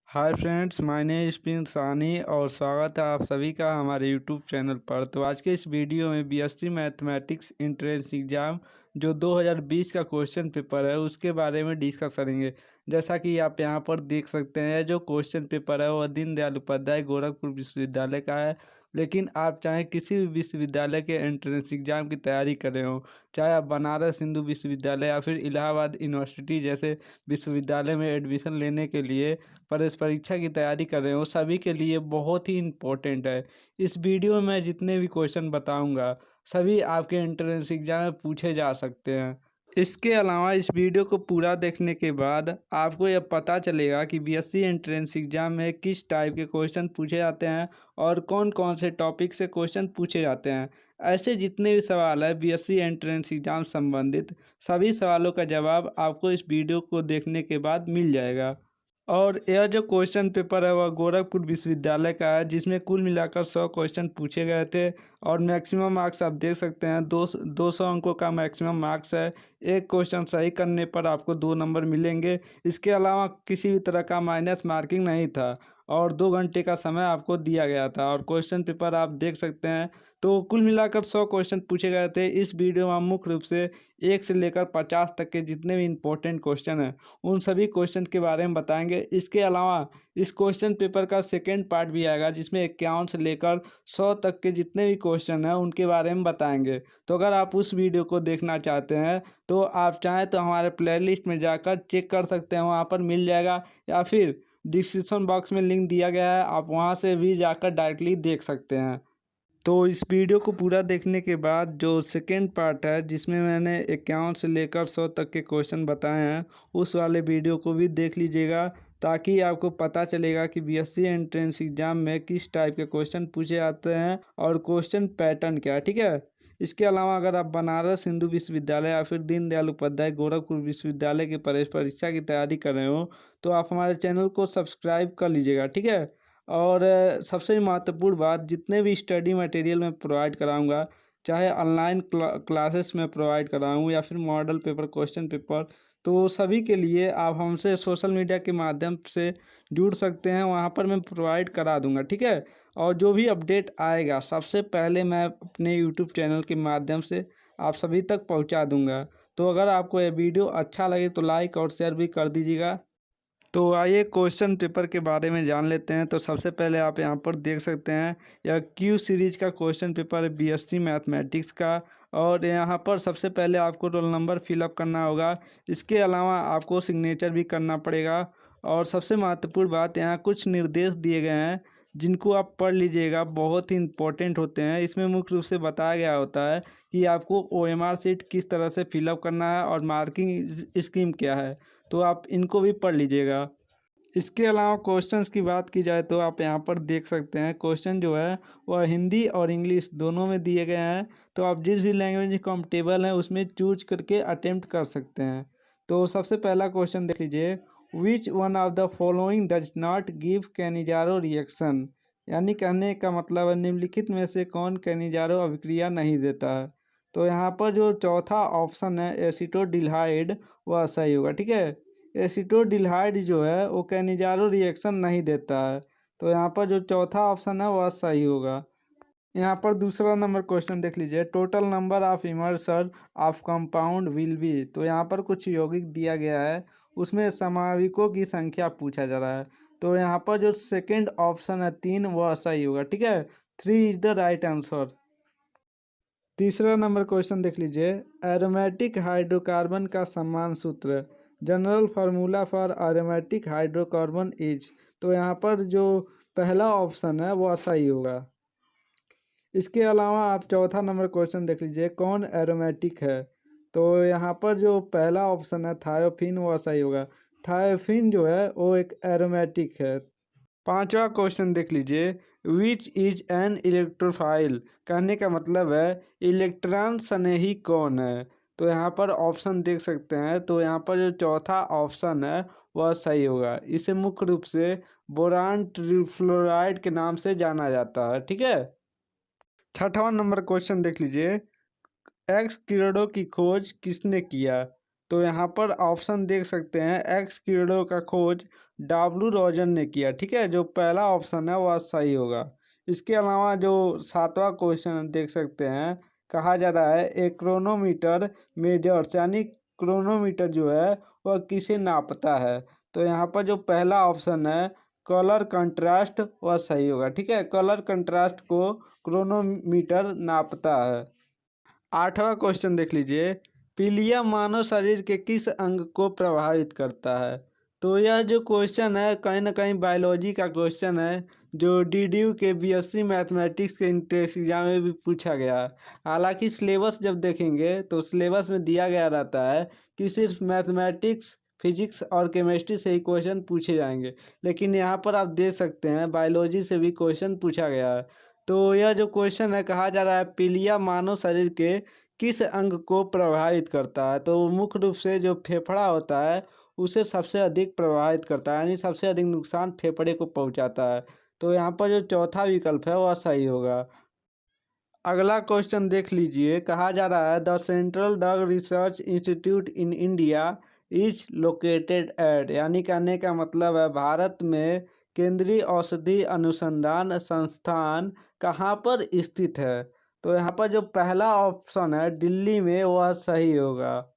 Hi friends, my name is Prince सानी और स्वागत है आप सभी का हमारे यूट्यूब चैनल पर। तो आज के इस वीडियो में बीएससी मैथमेटिक्स एंट्रेंस एग्ज़ाम जो 2020 का क्वेश्चन पेपर है उसके बारे में डिस्कस करेंगे। जैसा कि आप यहां पर देख सकते हैं, जो क्वेश्चन पेपर है वह दीनदयाल उपाध्याय गोरखपुर विश्वविद्यालय का है। लेकिन आप चाहे किसी भी विश्वविद्यालय के एंट्रेंस एग्ज़ाम की तैयारी कर रहे हो, चाहे आप बनारस हिंदू विश्वविद्यालय या फिर इलाहाबाद यूनिवर्सिटी जैसे विश्वविद्यालय में एडमिशन लेने के लिए पर इस परीक्षा की तैयारी कर रहे हो, सभी के लिए बहुत ही इम्पोर्टेंट है। इस वीडियो में जितने भी क्वेश्चन बताऊंगा सभी आपके एंट्रेंस एग्जाम में पूछे जा सकते हैं। इसके अलावा इस वीडियो को पूरा देखने के बाद आपको यह पता चलेगा कि बीएससी एंट्रेंस एग्जाम में किस टाइप के क्वेश्चन पूछे जाते हैं और कौन कौन से टॉपिक से क्वेश्चन पूछे जाते हैं। ऐसे जितने भी सवाल है बीएससी एंट्रेंस एग्जाम संबंधित, सभी सवालों का जवाब आपको इस वीडियो को देखने के बाद मिल जाएगा। और यह जो क्वेश्चन पेपर है वह गोरखपुर विश्वविद्यालय का है, जिसमें कुल मिलाकर 100 क्वेश्चन पूछे गए थे और मैक्सिमम मार्क्स आप देख सकते हैं 200 अंकों का मैक्सिमम मार्क्स है। एक क्वेश्चन सही करने पर आपको 2 नंबर मिलेंगे। इसके अलावा किसी भी तरह का माइनस मार्किंग नहीं था और 2 घंटे का समय आपको दिया गया था और क्वेश्चन पेपर आप देख सकते हैं। तो कुल मिलाकर 100 क्वेश्चन पूछे गए थे। इस वीडियो में हम मुख्य रूप से 1 से लेकर 50 तक के जितने भी इम्पोर्टेंट क्वेश्चन हैं उन सभी क्वेश्चन के बारे में बताएंगे। इसके अलावा इस क्वेश्चन पेपर का सेकेंड पार्ट भी आएगा, जिसमें 51 से लेकर 100 तक के जितने भी क्वेश्चन हैं उनके बारे में बताएंगे। तो अगर आप उस वीडियो को देखना चाहते हैं तो आप चाहें तो हमारे प्लेलिस्ट में जाकर चेक कर सकते हैं, वहाँ पर मिल जाएगा, या फिर डिस्क्रिप्शन बॉक्स में लिंक दिया गया है, आप वहाँ से भी जाकर डायरेक्टली देख सकते हैं। तो इस वीडियो को पूरा देखने के बाद जो सेकेंड पार्ट है, जिसमें मैंने 51 से लेकर 100 तक के क्वेश्चन बताए हैं, उस वाले वीडियो को भी देख लीजिएगा, ताकि आपको पता चलेगा कि बीएससी एंट्रेंस एग्जाम में किस टाइप के क्वेश्चन पूछे जाते हैं और क्वेश्चन पैटर्न क्या है। ठीक है। इसके अलावा अगर आप बनारस हिंदू विश्वविद्यालय या फिर दीनदयाल उपाध्याय गोरखपुर विश्वविद्यालय की प्रवेश परीक्षा की तैयारी कर रहे हो तो आप हमारे चैनल को सब्सक्राइब कर लीजिएगा। ठीक है। और सबसे महत्वपूर्ण बात, जितने भी स्टडी मटेरियल मैं प्रोवाइड कराऊंगा, चाहे ऑनलाइन क्लासेस में प्रोवाइड कराऊँ या फिर मॉडल पेपर, क्वेश्चन पेपर, तो सभी के लिए आप हमसे सोशल मीडिया के माध्यम से जुड़ सकते हैं, वहां पर मैं प्रोवाइड करा दूंगा। ठीक है। और जो भी अपडेट आएगा सबसे पहले मैं अपने यूट्यूब चैनल के माध्यम से आप सभी तक पहुंचा दूंगा। तो अगर आपको ये वीडियो अच्छा लगे तो लाइक और शेयर भी कर दीजिएगा। तो आइए क्वेश्चन पेपर के बारे में जान लेते हैं। तो सबसे पहले आप यहाँ पर देख सकते हैं, यह क्यू सीरीज का क्वेश्चन पेपर है बीएससी मैथमेटिक्स का। और यहाँ पर सबसे पहले आपको रोल नंबर फिलअप करना होगा। इसके अलावा आपको सिग्नेचर भी करना पड़ेगा। और सबसे महत्वपूर्ण बात, यहाँ कुछ निर्देश दिए गए हैं जिनको आप पढ़ लीजिएगा, बहुत ही इंपॉर्टेंट होते हैं। इसमें मुख्य रूप से बताया गया होता है कि आपको ओएमआर शीट किस तरह से फिलअप करना है और मार्किंग स्कीम क्या है, तो आप इनको भी पढ़ लीजिएगा। इसके अलावा क्वेश्चंस की बात की जाए तो आप यहाँ पर देख सकते हैं, क्वेश्चन जो है वह हिंदी और इंग्लिश दोनों में दिए गए हैं। तो आप जिस भी लैंग्वेज में कंफर्टेबल हैं उसमें चूज करके अटेम्प्ट कर सकते हैं। तो सबसे पहला क्वेश्चन देख लीजिए, which one of the following does not give Cannizzaro reaction, यानी कहने का मतलब है निम्नलिखित में से कौन कैनिजारो अभिक्रिया नहीं देता है। तो यहाँ पर जो चौथा ऑप्शन है एसिटोडिल्हाइड, वह सही होगा। ठीक है। एसिटोडिल्हाइड जो है वो कैनिजारो रिएक्शन नहीं देता है, तो यहाँ पर जो चौथा ऑप्शन है वह सही होगा। यहाँ पर दूसरा नंबर क्वेश्चन देख लीजिए, total number of isomers of compound will be. तो यहाँ पर कुछ यौगिक दिया गया है, उसमें समविकों की संख्या पूछा जा रहा है। तो यहाँ पर जो सेकंड ऑप्शन है 3, वह सही होगा। ठीक है। 3 इज द राइट आंसर। तीसरा नंबर क्वेश्चन देख लीजिए, एरोमेटिक हाइड्रोकार्बन का सम्मान सूत्र, general formula for aromatic hydrocarbon is. तो यहाँ पर जो पहला ऑप्शन है वह सही होगा। इसके अलावा आप चौथा नंबर क्वेश्चन देख लीजिए, कौन एरोमेटिक है। तो यहाँ पर जो पहला ऑप्शन है थायोफिन, वह सही होगा। थायोफिन जो है वो एक एरोमेटिक है। पांचवा क्वेश्चन देख लीजिए, विच इज एन इलेक्ट्रोफाइल, कहने का मतलब है इलेक्ट्रॉन स्नेही कौन है। तो यहाँ पर ऑप्शन देख सकते हैं, तो यहाँ पर जो चौथा ऑप्शन है वह सही होगा। इसे मुख्य रूप से बोरान ट्रिफ्लोराइड के नाम से जाना जाता है। ठीक है। छठवां नंबर क्वेश्चन देख लीजिए, एक्स किरणों की खोज किसने किया। तो यहाँ पर ऑप्शन देख सकते हैं, एक्स किरणों का खोज डब्ल्यू रोजन ने किया। ठीक है, जो पहला ऑप्शन है वह सही होगा। इसके अलावा जो 7वां क्वेश्चन देख सकते हैं, कहा जा रहा है ए क्रोनोमीटर मेजर्स, यानी क्रोनोमीटर जो है वह किसे नापता है। तो यहाँ पर जो पहला ऑप्शन है कलर कंट्रास्ट वह सही होगा। ठीक है, कलर कंट्रास्ट को क्रोनोमीटर नापता है। 8वां क्वेश्चन देख लीजिए, पीलिया मानव शरीर के किस अंग को प्रभावित करता है। तो यह जो क्वेश्चन है कहीं ना कहीं बायोलॉजी का क्वेश्चन है, जो डीडीयू के बीएससी मैथमेटिक्स के इंट्रेंस एग्जाम में भी पूछा गया है। हालांकि सिलेबस जब देखेंगे तो सिलेबस में दिया गया रहता है कि सिर्फ मैथमेटिक्स, फिजिक्स और केमिस्ट्री से ही क्वेश्चन पूछे जाएंगे, लेकिन यहाँ पर आप देख सकते हैं बायोलॉजी से भी क्वेश्चन पूछा गया है। तो यह जो क्वेश्चन है, कहा जा रहा है पीलिया मानव शरीर के किस अंग को प्रभावित करता है। तो मुख्य रूप से जो फेफड़ा होता है उसे सबसे अधिक प्रभावित करता है, यानी सबसे अधिक नुकसान फेफड़े को पहुंचाता है। तो यहाँ पर जो चौथा विकल्प है वह सही होगा। अगला क्वेश्चन देख लीजिए, कहा जा रहा है the central drug research institute in India is located at, यानी कहने का मतलब है भारत में केंद्रीय औषधि अनुसंधान संस्थान कहाँ पर स्थित है। तो यहाँ पर जो पहला ऑप्शन है दिल्ली में वह सही होगा।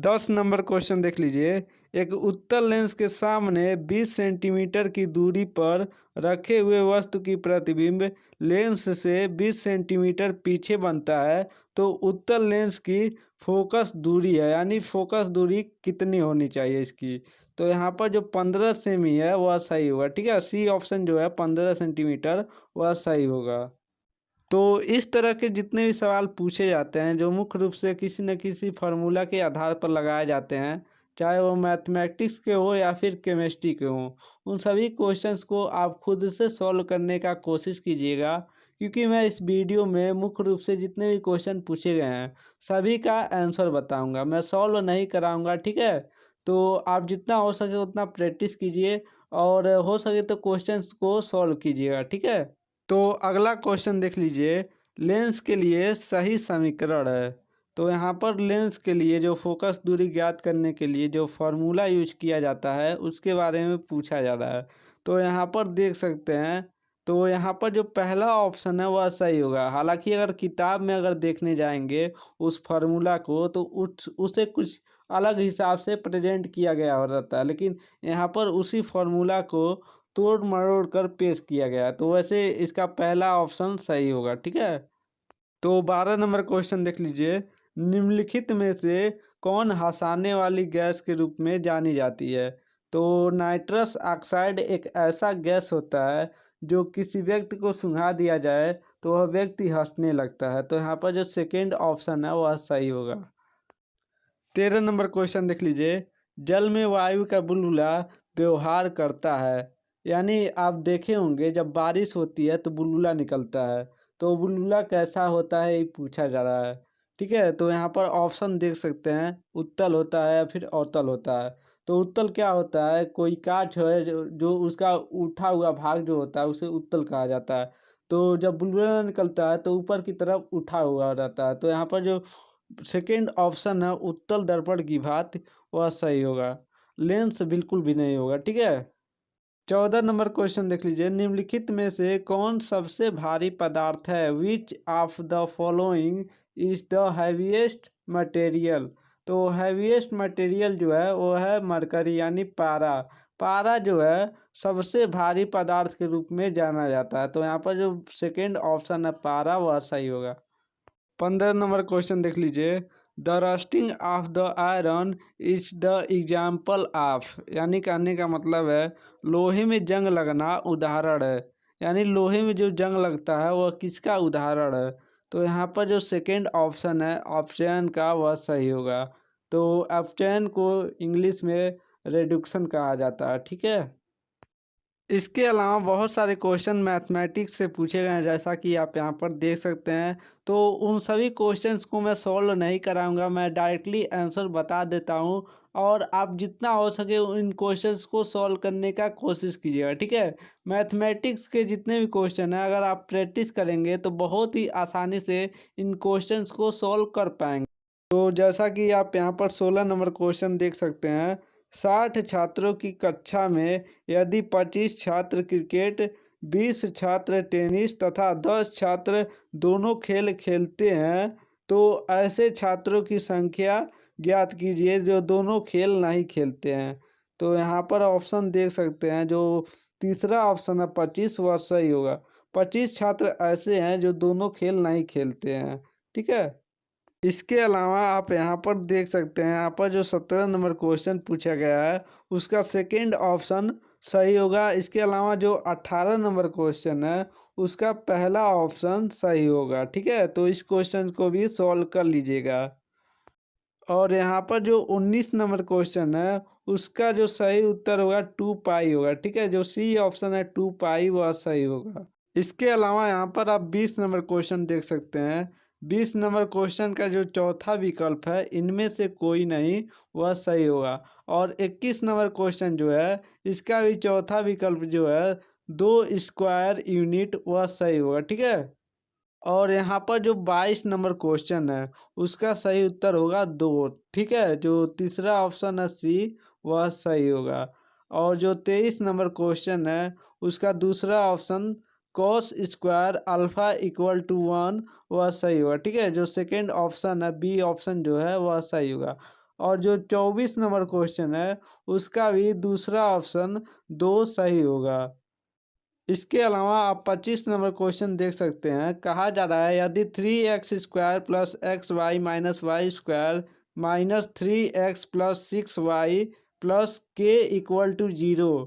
10 नंबर क्वेश्चन देख लीजिए, एक उत्तल लेंस के सामने 20 सेंटीमीटर की दूरी पर रखे हुए वस्तु की प्रतिबिंब लेंस से 20 सेंटीमीटर पीछे बनता है, तो उत्तल लेंस की फोकस दूरी है, यानी फोकस दूरी कितनी होनी चाहिए इसकी। तो यहाँ पर जो 15 सेमी है वह सही होगा। ठीक है, सी ऑप्शन जो है 15 सेंटीमीटर वह सही होगा। तो इस तरह के जितने भी सवाल पूछे जाते हैं जो मुख्य रूप से किसी न किसी फार्मूला के आधार पर लगाए जाते हैं, चाहे वो मैथमेटिक्स के हो या फिर केमिस्ट्री के हों, उन सभी क्वेश्चंस को आप खुद से सॉल्व करने का कोशिश कीजिएगा, क्योंकि मैं इस वीडियो में मुख्य रूप से जितने भी क्वेश्चन पूछे गए हैं सभी का आंसर बताऊंगा, मैं सॉल्व नहीं कराऊंगा। ठीक है, तो आप जितना हो सके उतना प्रैक्टिस कीजिए और हो सके तो क्वेश्चंस को सॉल्व कीजिएगा। ठीक है, तो अगला क्वेश्चन देख लीजिए, लेंस के लिए सही समीकरण है। तो यहाँ पर लेंस के लिए जो फोकस दूरी ज्ञात करने के लिए जो फार्मूला यूज किया जाता है उसके बारे में पूछा जा रहा है। तो यहाँ पर देख सकते हैं, तो यहाँ पर जो पहला ऑप्शन है वह सही होगा। हालांकि अगर किताब में अगर देखने जाएंगे उस फार्मूला को तो उसे कुछ अलग हिसाब से प्रेजेंट किया गया रहता है, लेकिन यहाँ पर उसी फार्मूला को तोड़ मरोड़ कर पेश किया गया है। तो वैसे इसका पहला ऑप्शन सही होगा। ठीक है, तो 12 नंबर क्वेश्चन देख लीजिए, निम्नलिखित में से कौन हंसाने वाली गैस के रूप में जानी जाती है। तो नाइट्रस ऑक्साइड एक ऐसा गैस होता है जो किसी व्यक्ति को सुंघा दिया जाए तो वह व्यक्ति हंसने लगता है। तो यहाँ पर जो सेकेंड ऑप्शन है वह सही होगा। 13 नंबर क्वेश्चन देख लीजिए, जल में वायु का बुलबुला व्यवहार करता है, यानी आप देखे होंगे जब बारिश होती है तो बुलबुला निकलता है, तो बुलबुला कैसा होता है ये पूछा जा रहा है। ठीक है, तो यहाँ पर ऑप्शन देख सकते हैं, उत्तल होता है या फिर अवतल होता है। तो उत्तल क्या होता है, कोई कांच है जो उसका उठा हुआ भाग जो होता है उसे उत्तल कहा जाता है। तो जब बुलबुला निकलता है तो ऊपर की तरफ उठा हुआ रहता है। तो यहाँ पर जो सेकेंड ऑप्शन है उत्तल दर्पण की भांति वह सही होगा, लेंस बिल्कुल भी नहीं होगा। ठीक है, 14 नंबर क्वेश्चन देख लीजिए, निम्नलिखित में से कौन सबसे भारी पदार्थ है, which of the following is the heaviest material. तो हैवीएस्ट मटेरियल जो है वो है मरकरी, यानी पारा। पारा जो है सबसे भारी पदार्थ के रूप में जाना जाता है। तो यहाँ पर जो सेकेंड ऑप्शन है पारा वह सही होगा। 15 नंबर क्वेश्चन देख लीजिए, the rusting of the iron is the example of, यानी कहने का मतलब है लोहे में जंग लगना उदाहरण है, यानी लोहे में जो जंग लगता है वह किसका उदाहरण है। तो यहाँ पर जो सेकेंड ऑप्शन है ऑप्शन का वह सही होगा। तो ऑप्शन को इंग्लिश में रिडक्शन कहा जाता है। ठीक है, इसके अलावा बहुत सारे क्वेश्चन मैथमेटिक्स से पूछे गए हैं, जैसा कि आप यहाँ पर देख सकते हैं। तो उन सभी क्वेश्चंस को मैं सॉल्व नहीं कराऊंगा, मैं डायरेक्टली आंसर बता देता हूँ, और आप जितना हो सके इन क्वेश्चंस को सॉल्व करने का कोशिश कीजिएगा। ठीक है, मैथमेटिक्स के जितने भी क्वेश्चन हैं अगर आप प्रैक्टिस करेंगे तो बहुत ही आसानी से इन क्वेश्चंस को सॉल्व कर पाएंगे। तो जैसा कि आप यहाँ पर 16 नंबर क्वेश्चन देख सकते हैं, 60 छात्रों की कक्षा में यदि 25 छात्र क्रिकेट, 20 छात्र टेनिस तथा 10 छात्र दोनों खेल खेलते हैं, तो ऐसे छात्रों की संख्या ज्ञात कीजिए जो दोनों खेल नहीं खेलते हैं। तो यहाँ पर ऑप्शन देख सकते हैं, जो तीसरा ऑप्शन है 25 वह सही होगा। 25 छात्र ऐसे हैं जो दोनों खेल नहीं खेलते हैं। ठीक है। इसके अलावा आप यहाँ पर देख सकते हैं, यहाँ पर जो 17 नंबर क्वेश्चन पूछा गया है उसका सेकंड ऑप्शन सही होगा। इसके अलावा जो 18 नंबर क्वेश्चन है उसका पहला ऑप्शन सही होगा। ठीक है, तो इस क्वेश्चन को भी सॉल्व कर लीजिएगा। और यहाँ पर जो 19 नंबर क्वेश्चन है उसका जो सही उत्तर होगा 2 पाई होगा। ठीक है, जो सी ऑप्शन है 2 पाई वह सही होगा। इसके अलावा यहाँ पर आप 20 नंबर क्वेश्चन देख सकते हैं। 20 नंबर क्वेश्चन का जो चौथा विकल्प है इनमें से कोई नहीं वह सही होगा। और 21 नंबर क्वेश्चन जो है इसका भी चौथा विकल्प जो है 2 स्क्वायर यूनिट वह सही होगा। ठीक है। और यहाँ पर जो 22 नंबर क्वेश्चन है उसका सही उत्तर होगा 2। ठीक है, जो तीसरा ऑप्शन है सी वह सही होगा। और जो 23 नंबर क्वेश्चन है उसका दूसरा option cos square alpha equal to 1 वह सही होगा। ठीक है, जो सेकंड ऑप्शन है बी ऑप्शन जो है वह सही होगा। और जो 24 नंबर क्वेश्चन है उसका भी दूसरा ऑप्शन 2 सही होगा। इसके अलावा आप 25 नंबर क्वेश्चन देख सकते हैं। कहा जा रहा है यदि 3x² plus x y minus y square minus 3x plus 6y plus k equal to 0,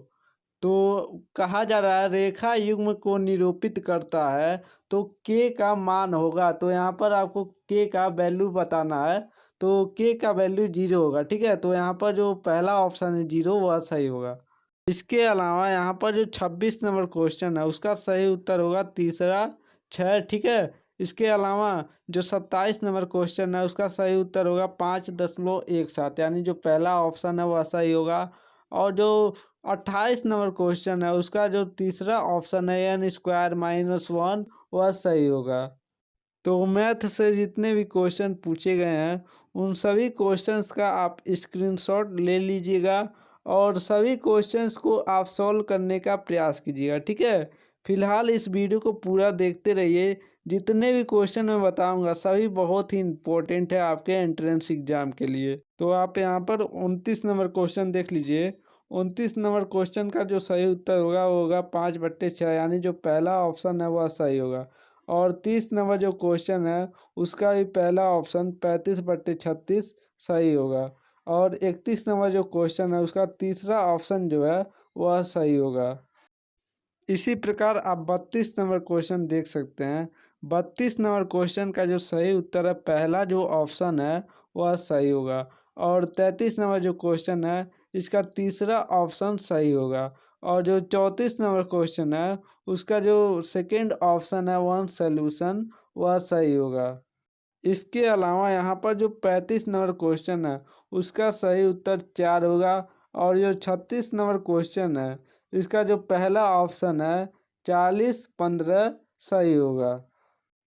तो कहा जा रहा है रेखा युग्म को निरूपित करता है तो के का मान होगा। तो यहाँ पर आपको के का वैल्यू बताना है, तो के का वैल्यू 0 होगा। ठीक है, तो यहाँ पर जो पहला ऑप्शन है 0 वह सही होगा। इसके अलावा यहाँ पर जो 26 नंबर क्वेश्चन है उसका सही उत्तर होगा तीसरा 6। ठीक है। इसके अलावा जो 27 नंबर क्वेश्चन है उसका सही उत्तर होगा 5.17, यानी जो पहला ऑप्शन है वह सही होगा। और जो 28 नंबर क्वेश्चन है उसका जो तीसरा ऑप्शन है n² - 1 वह सही होगा। तो मैथ से जितने भी क्वेश्चन पूछे गए हैं उन सभी क्वेश्चंस का आप स्क्रीनशॉट ले लीजिएगा और सभी क्वेश्चंस को आप सॉल्व करने का प्रयास कीजिएगा। ठीक है। फिलहाल इस वीडियो को पूरा देखते रहिए। जितने भी क्वेश्चन मैं बताऊंगा सभी बहुत ही इम्पोर्टेंट है आपके एंट्रेंस एग्जाम के लिए। तो आप यहाँ पर 29 नंबर क्वेश्चन देख लीजिए। 29 नंबर क्वेश्चन का जो सही उत्तर होगा वो होगा 5/6, यानी जो पहला ऑप्शन है वह सही होगा। और 30 नंबर जो क्वेश्चन है उसका भी पहला ऑप्शन 35/36 सही होगा। और 31 नंबर जो क्वेश्चन है उसका तीसरा ऑप्शन जो है वह सही होगा। इसी प्रकार आप 32 नंबर क्वेश्चन देख सकते हैं। 32 नंबर क्वेश्चन का जो सही उत्तर है पहला जो ऑप्शन है वह सही होगा। और 33 नंबर जो क्वेश्चन है इसका तीसरा ऑप्शन सही होगा। और जो 34 नंबर क्वेश्चन है उसका जो सेकंड ऑप्शन है वन सॉल्यूशन वह सही होगा। इसके अलावा यहाँ पर जो 35 नंबर क्वेश्चन है उसका सही उत्तर 4 होगा। और जो 36 नंबर क्वेश्चन है इसका जो पहला ऑप्शन है 40/15 सही होगा।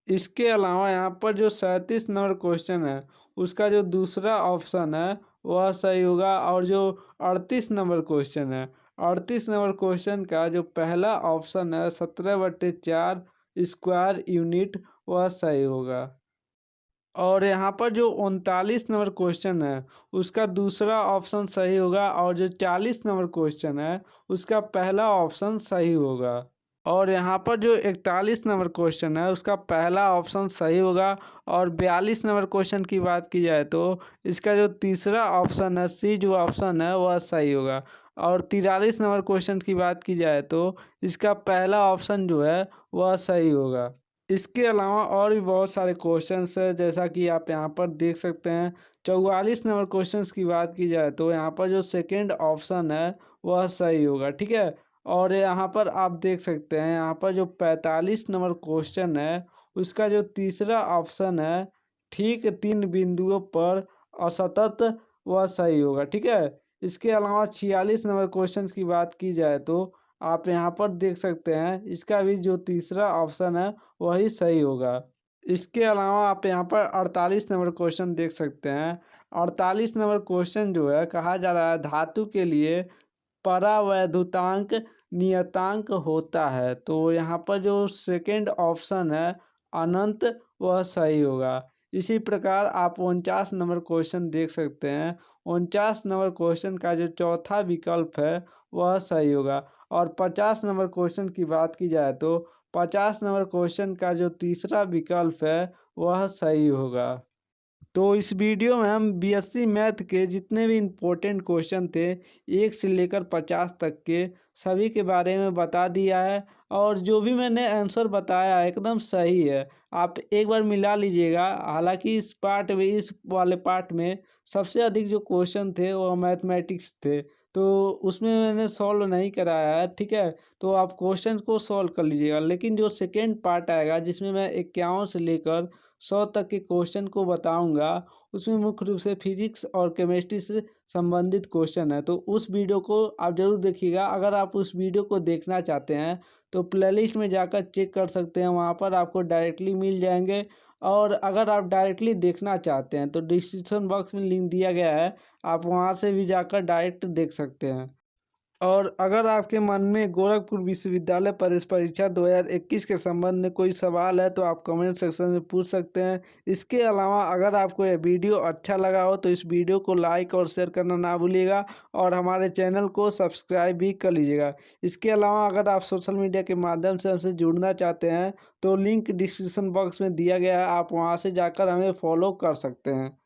इसके अलावा यहाँ पर जो 37 नंबर क्वेश्चन है उसका जो दूसरा ऑप्शन है वह सही होगा। और जो 38 नंबर क्वेश्चन है 38 नंबर क्वेश्चन का जो पहला ऑप्शन है 17/4 स्क्वायर यूनिट वह सही होगा। और यहाँ पर जो 39 नंबर क्वेश्चन है उसका दूसरा ऑप्शन सही होगा। और जो 40 नंबर क्वेश्चन है उसका पहला ऑप्शन सही होगा। और यहाँ पर जो 41 नंबर क्वेश्चन है उसका पहला ऑप्शन सही होगा। और 42 नंबर क्वेश्चन की बात की जाए तो इसका जो तीसरा ऑप्शन है सी जो ऑप्शन है वह सही होगा। और 43 नंबर क्वेश्चन की बात की जाए तो इसका पहला ऑप्शन जो है वह सही होगा। इसके अलावा और भी बहुत सारे क्वेश्चंस है जैसा कि आप यहाँ पर देख सकते हैं। 44 नंबर क्वेश्चंस की बात की जाए तो यहाँ पर जो सेकंड ऑप्शन है वह सही होगा। ठीक है। और यहाँ पर आप देख सकते हैं यहाँ पर जो 45 नंबर क्वेश्चन है उसका जो तीसरा ऑप्शन है ठीक 3 बिंदुओं पर असतत वह सही होगा। ठीक है। इसके अलावा 46 नंबर क्वेश्चन की बात की जाए तो आप यहाँ पर देख सकते हैं इसका भी जो तीसरा ऑप्शन है वही सही होगा। इसके अलावा आप यहाँ पर 48 नंबर क्वेश्चन देख सकते हैं। 48 नंबर क्वेश्चन जो है कहा जा रहा है धातु के लिए परावैद्युतांक नियतांक होता है। तो यहाँ पर जो सेकंड ऑप्शन है अनंत वह सही होगा। इसी प्रकार आप 49 नंबर क्वेश्चन देख सकते हैं। 49 नंबर क्वेश्चन का जो चौथा विकल्प है वह सही होगा। और 50 नंबर क्वेश्चन की बात की जाए तो 50 नंबर क्वेश्चन का जो तीसरा विकल्प है वह सही होगा। तो इस वीडियो में हम बीएससी मैथ के जितने भी इम्पोर्टेंट क्वेश्चन थे 1 से लेकर 50 तक के सभी के बारे में बता दिया है। और जो भी मैंने आंसर बताया एकदम सही है। आप एक बार मिला लीजिएगा। हालांकि इस वाले पार्ट में सबसे अधिक जो क्वेश्चन थे वो मैथमेटिक्स थे, तो उसमें मैंने सॉल्व नहीं कराया है, ठीक है। तो आप क्वेश्चन को सॉल्व कर लीजिएगा। लेकिन जो सेकेंड पार्ट आएगा जिसमें मैं 51 से लेकर 100 तक के क्वेश्चन को बताऊंगा, उसमें मुख्य रूप से फिजिक्स और केमिस्ट्री से संबंधित क्वेश्चन है। तो उस वीडियो को आप ज़रूर देखिएगा। अगर आप उस वीडियो को देखना चाहते हैं तो प्लेलिस्ट में जाकर चेक कर सकते हैं, वहाँ पर आपको डायरेक्टली मिल जाएंगे। और अगर आप डायरेक्टली देखना चाहते हैं तो डिस्क्रिप्शन बॉक्स में लिंक दिया गया है, आप वहाँ से भी जाकर डायरेक्ट देख सकते हैं। और अगर आपके मन में गोरखपुर विश्वविद्यालय प्रवेश परीक्षा 2021 के संबंध में कोई सवाल है तो आप कमेंट सेक्शन में पूछ सकते हैं। इसके अलावा अगर आपको यह वीडियो अच्छा लगा हो तो इस वीडियो को लाइक और शेयर करना ना भूलिएगा और हमारे चैनल को सब्सक्राइब भी कर लीजिएगा। इसके अलावा अगर आप सोशल मीडिया के माध्यम से हमसे जुड़ना चाहते हैं तो लिंक डिस्क्रिप्शन बॉक्स में दिया गया है, आप वहाँ से जाकर हमें फॉलो कर सकते हैं।